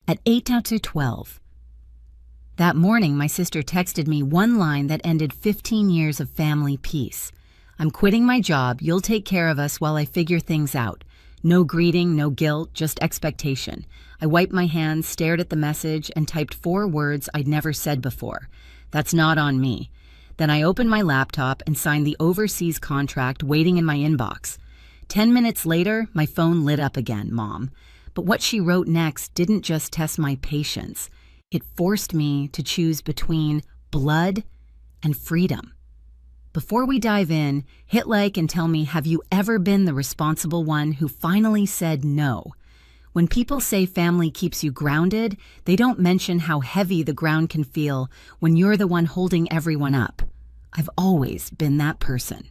At 8 after 12. That morning, my sister texted me one line that ended 15 years of family peace. "I'm quitting my job. You'll take care of us while I figure things out. No greeting, no guilt, just expectation." I wiped my hands, stared at the message, and typed 4 words I'd never said before. "That's not on me." Then I opened my laptop and signed the overseas contract waiting in my inbox. 10 minutes later, my phone lit up again, Mom. But what she wrote next didn't just test my patience. It forced me to choose between blood and freedom. Before we dive in, hit like and tell me, have you ever been the responsible one who finally said no? When people say family keeps you grounded, they don't mention how heavy the ground can feel when you're the one holding everyone up. I've always been that person.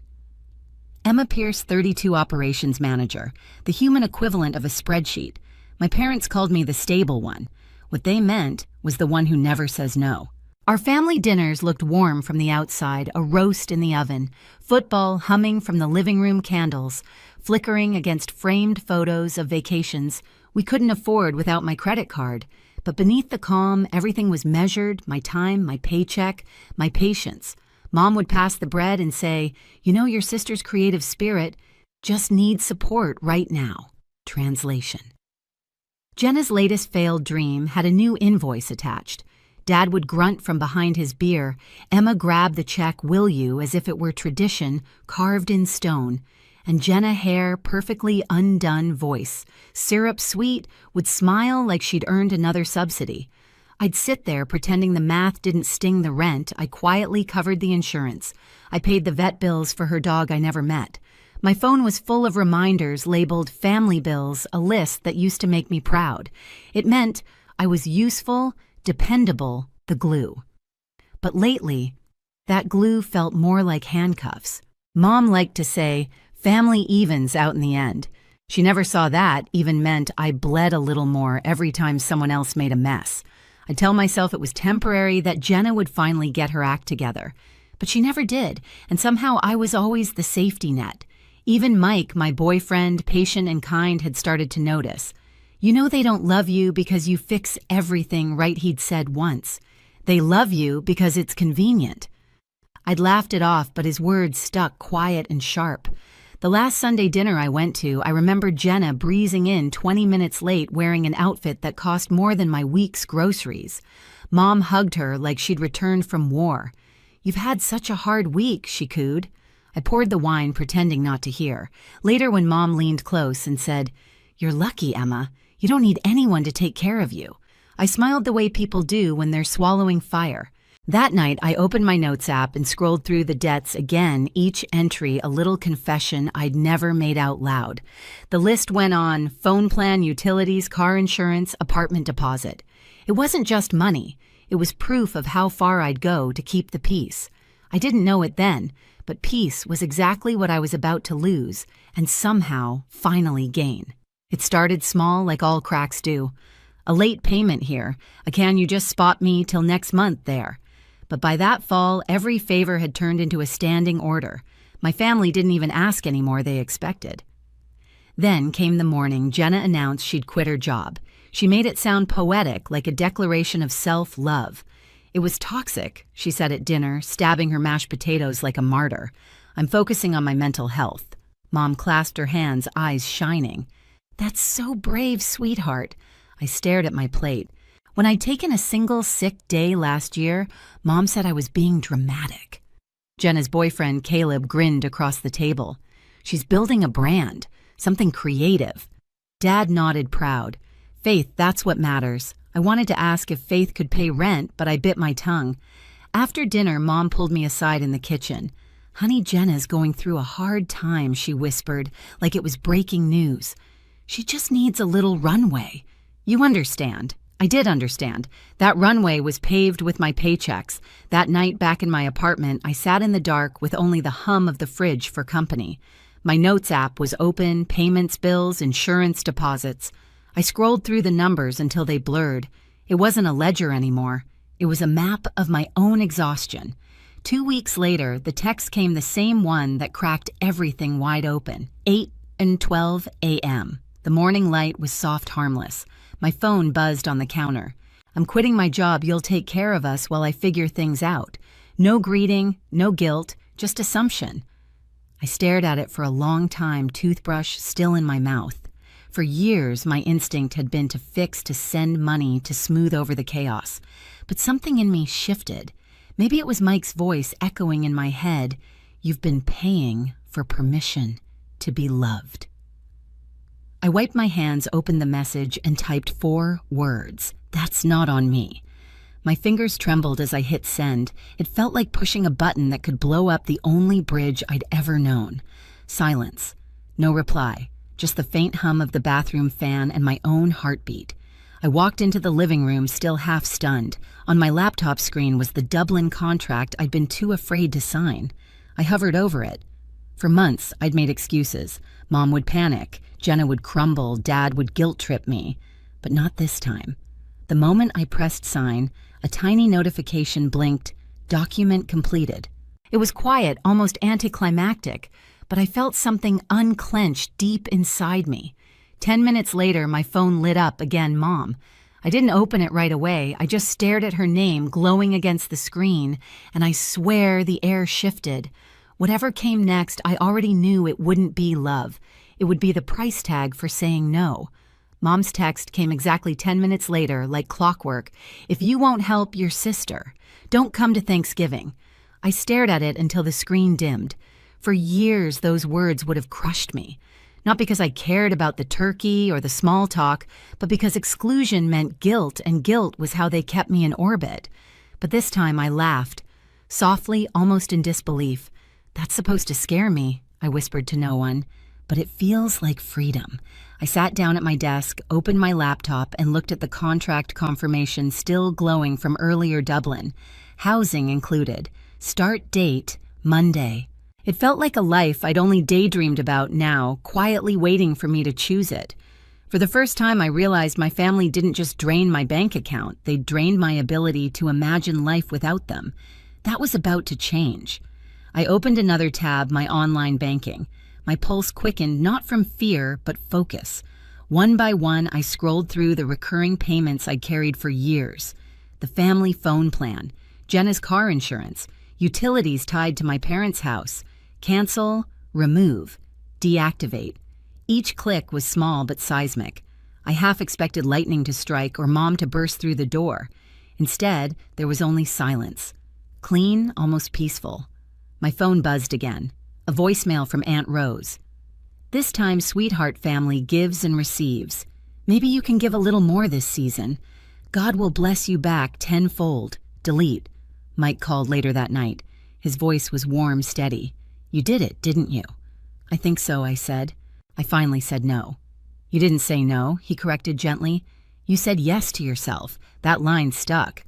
Emma Pierce, 32 operations manager, the human equivalent of a spreadsheet. My parents called me the stable one. What they meant was the one who never says no. Our family dinners looked warm from the outside, a roast in the oven, football humming from the living room candles, flickering against framed photos of vacations we couldn't afford without my credit card. But beneath the calm, everything was measured: my time, my paycheck, my patience. Mom would pass the bread and say, "You know, your sister's creative spirit just needs support right now." Translation. Jenna's latest failed dream had a new invoice attached. Dad would grunt from behind his beer. Emma grabbed the check, "Will you?" as if it were tradition, carved in stone. And Jenna Hare, perfectly undone voice, syrup sweet, would smile like she'd earned another subsidy. I'd sit there pretending the math didn't sting the rent. I quietly covered the insurance. I paid the vet bills for her dog I never met. My phone was full of reminders labeled family bills, a list that used to make me proud. It meant I was useful, dependable, the glue. But lately, that glue felt more like handcuffs. Mom liked to say, "Family evens out in the end." She never saw that even meant I bled a little more every time someone else made a mess. I'd tell myself it was temporary, that Jenna would finally get her act together. But she never did, and somehow I was always the safety net. Even Mike, my boyfriend, patient and kind, had started to notice. "You know they don't love you because you fix everything right," he'd said once. "They love you because it's convenient." I'd laughed it off, but his words stuck quiet and sharp. The last Sunday dinner I went to, I remember Jenna breezing in 20 minutes late wearing an outfit that cost more than my week's groceries. Mom hugged her like she'd returned from war. "You've had such a hard week," she cooed. I poured the wine, pretending not to hear. Later, when Mom leaned close and said, "You're lucky, Emma. You don't need anyone to take care of you," I smiled the way people do when they're swallowing fire. That night, I opened my notes app and scrolled through the debts again, each entry a little confession I'd never made out loud. The list went on: phone plan, utilities, car insurance, apartment deposit. It wasn't just money. It was proof of how far I'd go to keep the peace. I didn't know it then, but peace was exactly what I was about to lose and somehow finally gain. It started small, like all cracks do. A late payment here, a "can you just spot me till next month" there. But by that fall, every favor had turned into a standing order. My family didn't even ask anymore, they expected. Then came the morning Jenna announced she'd quit her job. She made it sound poetic, like a declaration of self-love. "It was toxic," she said at dinner, stabbing her mashed potatoes like a martyr. "I'm focusing on my mental health." Mom clasped her hands, eyes shining. "That's so brave, sweetheart." I stared at my plate. When I'd taken a single sick day last year, Mom said I was being dramatic. Jenna's boyfriend, Caleb, grinned across the table. "She's building a brand, something creative." Dad nodded proud. "Faith, that's what matters." I wanted to ask if Faith could pay rent, but I bit my tongue. After dinner, Mom pulled me aside in the kitchen. "Honey, Jenna's going through a hard time," she whispered, like it was breaking news. "She just needs a little runway." You understand. I did understand. That runway was paved with my paychecks. That night back in my apartment, I sat in the dark with only the hum of the fridge for company. My notes app was open: payments, bills, insurance, deposits. I scrolled through the numbers until they blurred. It wasn't a ledger anymore. It was a map of my own exhaustion. 2 weeks later, the text came, the same one that cracked everything wide open. 8:12 a.m. The morning light was soft, harmless. My phone buzzed on the counter. I'm quitting my job, you'll take care of us while I figure things out. No greeting, no guilt, just assumption. I stared at it for a long time, toothbrush still in my mouth. For years, my instinct had been to fix, to send money, to smooth over the chaos. But something in me shifted. Maybe it was Mike's voice echoing in my head, "You've been paying for permission to be loved." I wiped my hands, opened the message, and typed 4 words. "That's not on me." My fingers trembled as I hit send. It felt like pushing a button that could blow up the only bridge I'd ever known. Silence. No reply. Just the faint hum of the bathroom fan and my own heartbeat. I walked into the living room, still half stunned. On my laptop screen was the Dublin contract I'd been too afraid to sign. I hovered over it. For months, I'd made excuses. Mom would panic. Jenna would crumble. Dad would guilt-trip me. But not this time. The moment I pressed sign, a tiny notification blinked, "Document completed." It was quiet, almost anticlimactic, but I felt something unclench deep inside me. 10 minutes later, my phone lit up again, Mom. I didn't open it right away. I just stared at her name glowing against the screen, and I swear the air shifted. Whatever came next, I already knew it wouldn't be love. It would be the price tag for saying no. Mom's text came exactly 10 minutes later, like clockwork. "If you won't help your sister, don't come to Thanksgiving." I stared at it until the screen dimmed. For years, those words would have crushed me. Not because I cared about the turkey or the small talk, but because exclusion meant guilt, and guilt was how they kept me in orbit. But this time I laughed, softly, almost in disbelief. "That's supposed to scare me," I whispered to no one. "But it feels like freedom." I sat down at my desk, opened my laptop, and looked at the contract confirmation still glowing from earlier Dublin. Housing included. Start date, Monday. It felt like a life I'd only daydreamed about now, quietly waiting for me to choose it. For the first time, I realized my family didn't just drain my bank account, they drained my ability to imagine life without them. That was about to change. I opened another tab, my online banking. My pulse quickened, not from fear, but focus. One by one, I scrolled through the recurring payments I'd carried for years. The family phone plan, Jenna's car insurance, utilities tied to my parents' house. Cancel, remove, deactivate. Each click was small but seismic. I half expected lightning to strike or Mom to burst through the door. Instead, there was only silence. Clean, almost peaceful. My phone buzzed again. A voicemail from Aunt Rose. "This time, sweetheart family gives and receives. Maybe you can give a little more this season. God will bless you back tenfold. Delete." Mike called later that night. His voice was warm, steady. "You did it, didn't you?" "I think so," I said. I finally said no. "You didn't say no," he corrected gently. "You said yes to yourself." That line stuck.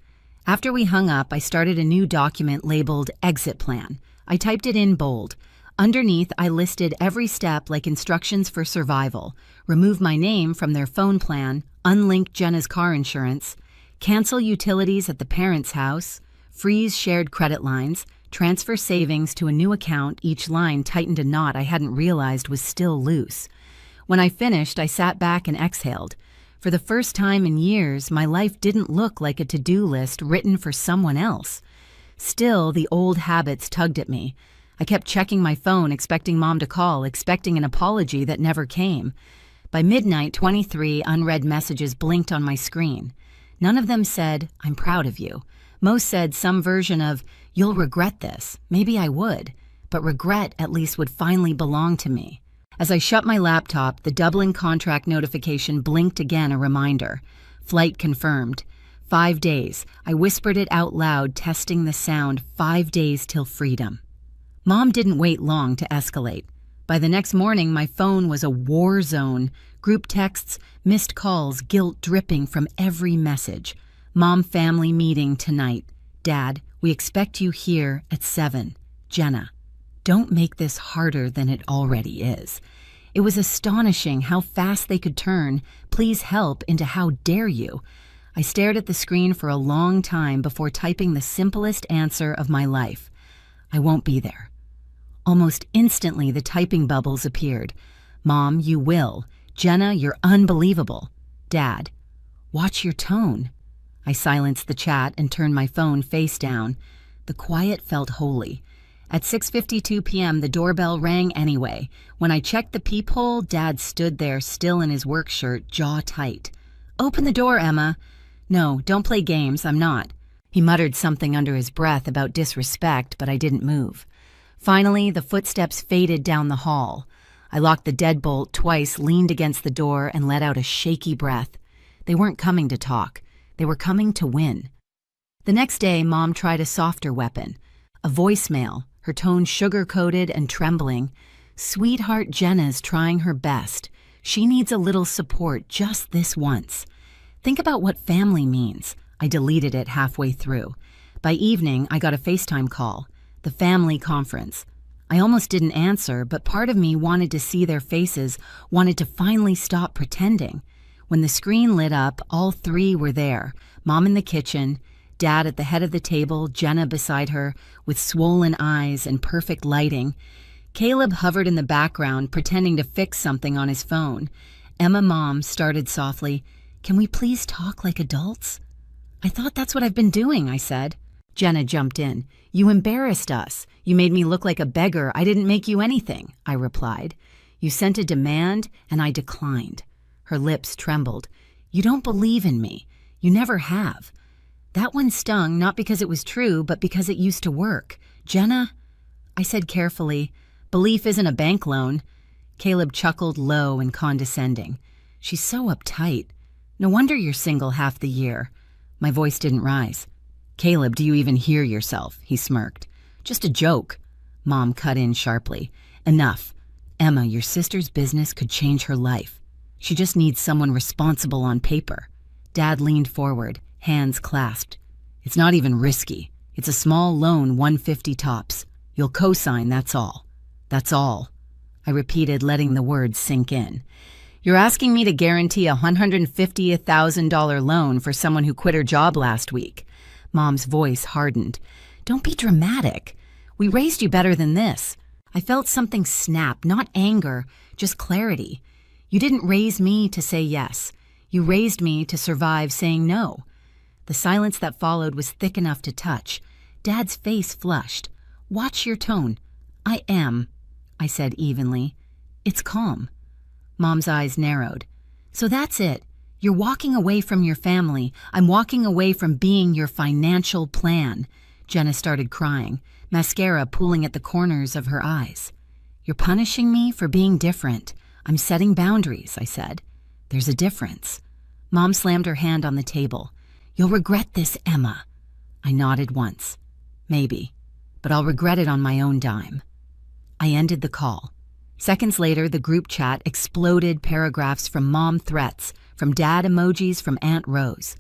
After we hung up, I started a new document labeled Exit Plan. I typed it in bold. Underneath, I listed every step like instructions for survival. Remove my name from their phone plan, unlink Jenna's car insurance, cancel utilities at the parents' house, freeze shared credit lines, transfer savings to a new account. Each line tightened a knot I hadn't realized was still loose. When I finished, I sat back and exhaled. For the first time in years, my life didn't look like a to-do list written for someone else. Still, the old habits tugged at me. I kept checking my phone, expecting Mom to call, expecting an apology that never came. By midnight, 23 unread messages blinked on my screen. None of them said, "I'm proud of you." Most said some version of, "You'll regret this." Maybe I would, but regret at least would finally belong to me. As I shut my laptop, the Dublin contract notification blinked again, a reminder. Flight confirmed. 5 days. I whispered it out loud, testing the sound. 5 days till freedom. Mom didn't wait long to escalate. By the next morning, my phone was a war zone. Group texts, missed calls, guilt dripping from every message. "Mom family meeting tonight. Dad, we expect you here at 7. Jenna." Don't make this harder than it already is. It was astonishing how fast they could turn "please help" into "how dare you." I stared at the screen for a long time before typing the simplest answer of my life. "I won't be there." Almost instantly, the typing bubbles appeared. "Mom, you will. Jenna, you're unbelievable. Dad, watch your tone. I silenced the chat and turned my phone face down. The quiet felt holy. At 6:52 p.m., the doorbell rang anyway. When I checked the peephole, Dad stood there still in his work shirt, jaw tight. "Open the door, Emma." "No, don't play games, I'm not." He muttered something under his breath about disrespect, but I didn't move. Finally, the footsteps faded down the hall. I locked the deadbolt twice, leaned against the door, and let out a shaky breath. They weren't coming to talk. They were coming to win. The next day, Mom tried a softer weapon. A voicemail, her tone sugar-coated and trembling. "Sweetheart, Jenna's trying her best. She needs a little support just this once. Think about what family means." I deleted it halfway through. By evening, I got a FaceTime call. The family conference. I almost didn't answer, but part of me wanted to see their faces, wanted to finally stop pretending. When the screen lit up, all three were there. Mom in the kitchen, Dad at the head of the table, Jenna beside her, with swollen eyes and perfect lighting. Caleb hovered in the background, pretending to fix something on his phone. Emma, Mom, started softly, "Can we please talk like adults?" "I thought that's what I've been doing," I said. Jenna jumped in. "You embarrassed us. You made me look like a beggar. I didn't make you anything," I replied. "You sent a demand, and I declined." Her lips trembled. "You don't believe in me. You never have." That one stung, not because it was true, but because it used to work. "Jenna," I said carefully, "belief isn't a bank loan." Caleb chuckled low and condescending. "She's so uptight. No wonder you're single half the year." My voice didn't rise. "Caleb, do you even hear yourself?" He smirked. "Just a joke." Mom cut in sharply. "Enough. Emma, your sister's business could change her life. She just needs someone responsible on paper." Dad leaned forward, hands clasped. "It's not even risky. It's a small loan, $150 tops. You'll co-sign, that's all." "That's all," I repeated, letting the words sink in. "You're asking me to guarantee a $150,000 loan for someone who quit her job last week." Mom's voice hardened. "Don't be dramatic. We raised you better than this." I felt something snap, not anger, just clarity. "You didn't raise me to say yes. You raised me to survive saying no." The silence that followed was thick enough to touch. Dad's face flushed. "Watch your tone." "I am," I said evenly. "It's calm." Mom's eyes narrowed. "So that's it. You're walking away from your family. I'm walking away from being your financial plan." Jenna started crying, mascara pooling at the corners of her eyes. "You're punishing me for being different. I'm setting boundaries," I said. "There's a difference." Mom slammed her hand on the table. "You'll regret this, Emma." I nodded once. "Maybe, but I'll regret it on my own dime." I ended the call. Seconds later, the group chat exploded, paragraphs from Mom threats, from Dad emojis, from Aunt Rose.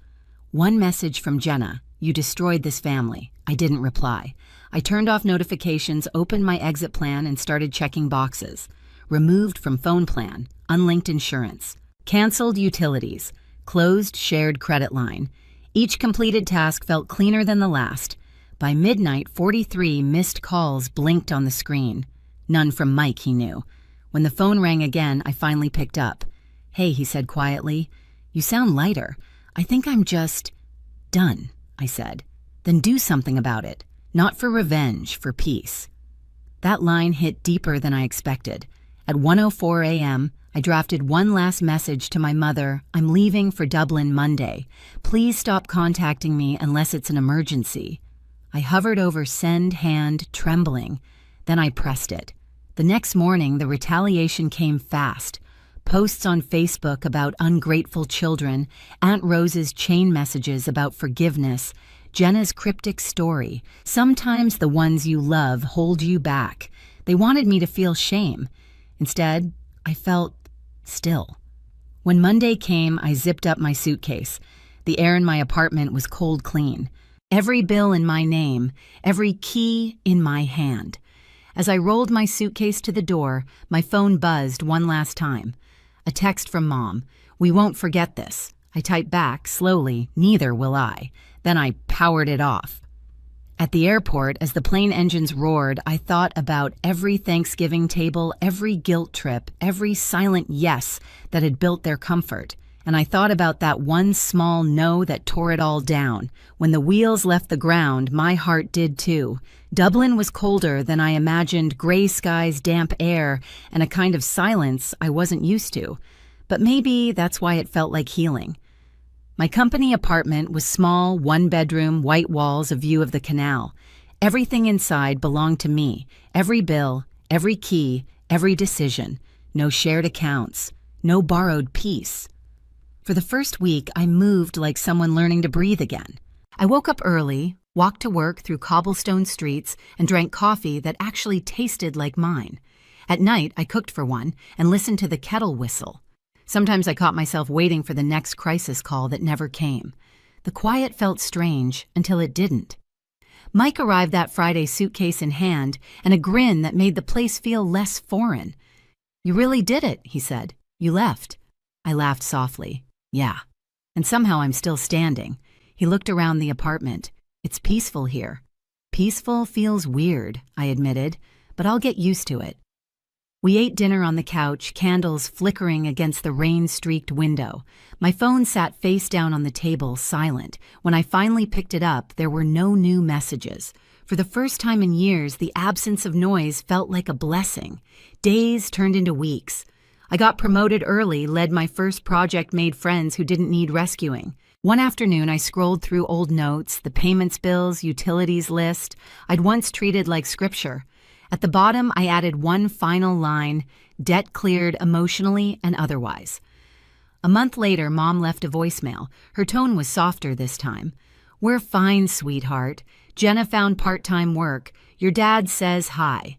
One message from Jenna: "You destroyed this family." I didn't reply. I turned off notifications, opened my exit plan, and started checking boxes. Removed from phone plan, unlinked insurance, canceled utilities, closed shared credit line. Each completed task felt cleaner than the last. By midnight, 43 missed calls blinked on the screen. None from Mike, he knew. When the phone rang again, I finally picked up. "Hey," he said quietly. "You sound lighter. I think I'm just done," I said. "Then do something about it. Not for revenge, for peace." That line hit deeper than I expected. At 1:04 a.m., I drafted one last message to my mother. "I'm leaving for Dublin Monday. Please stop contacting me unless it's an emergency." I hovered over send hand, trembling. Then I pressed it. The next morning, the retaliation came fast. Posts on Facebook about ungrateful children, Aunt Rose's chain messages about forgiveness, Jenna's cryptic story. Sometimes the ones you love hold you back. They wanted me to feel shame. Instead, I felt still. When Monday came, I zipped up my suitcase. The air in my apartment was cold clean. Every bill in my name, every key in my hand. As I rolled my suitcase to the door, my phone buzzed one last time. A text from Mom. "We won't forget this." I typed back, slowly, "Neither will I." Then I powered it off. At the airport, as the plane engines roared, I thought about every Thanksgiving table, every guilt trip, every silent yes that had built their comfort. And I thought about that one small no that tore it all down. When the wheels left the ground, my heart did too. Dublin was colder than I imagined, gray skies, damp air, and a kind of silence I wasn't used to. But maybe that's why it felt like healing. My company apartment was small, one-bedroom, white walls, a view of the canal. Everything inside belonged to me. Every bill, every key, every decision. No shared accounts. No borrowed peace. For the first week, I moved like someone learning to breathe again. I woke up early, walked to work through cobblestone streets, and drank coffee that actually tasted like mine. At night, I cooked for one and listened to the kettle whistle. Sometimes I caught myself waiting for the next crisis call that never came. The quiet felt strange until it didn't. Mike arrived that Friday, suitcase in hand, and a grin that made the place feel less foreign. "You really did it," he said. "You left." I laughed softly. "Yeah. And somehow I'm still standing." He looked around the apartment. "It's peaceful here." "Peaceful feels weird," I admitted, "but I'll get used to it." We ate dinner on the couch, candles flickering against the rain-streaked window. My phone sat face down on the table, silent. When I finally picked it up, there were no new messages. For the first time in years, the absence of noise felt like a blessing. Days turned into weeks. I got promoted early, led my first project, made friends who didn't need rescuing. One afternoon, I scrolled through old notes, the payments bills, utilities list I'd once treated like scripture. At the bottom, I added one final line, "Debt cleared emotionally and otherwise." A month later, Mom left a voicemail. Her tone was softer this time. "We're fine, sweetheart. Jenna found part-time work. Your dad says hi."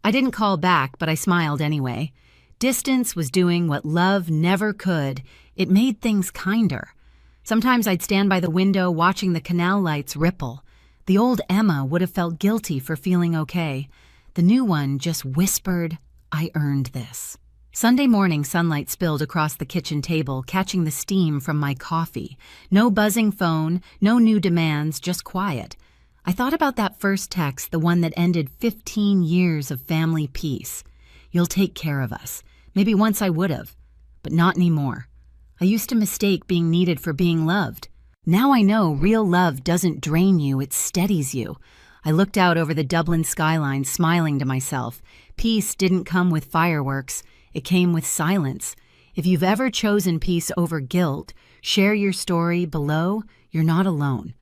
I didn't call back, but I smiled anyway. Distance was doing what love never could. It made things kinder. Sometimes I'd stand by the window watching the canal lights ripple. The old Emma would have felt guilty for feeling okay. The new one just whispered, "I earned this." Sunday morning, sunlight spilled across the kitchen table, catching the steam from my coffee. No buzzing phone, no new demands, just quiet. I thought about that first text, the one that ended 15 years of family peace. "You'll take care of us." Maybe once I would have, but not anymore. I used to mistake being needed for being loved. Now I know real love doesn't drain you, it steadies you. I looked out over the Dublin skyline, smiling to myself. Peace didn't come with fireworks, it came with silence. If you've ever chosen peace over guilt, share your story below. You're not alone.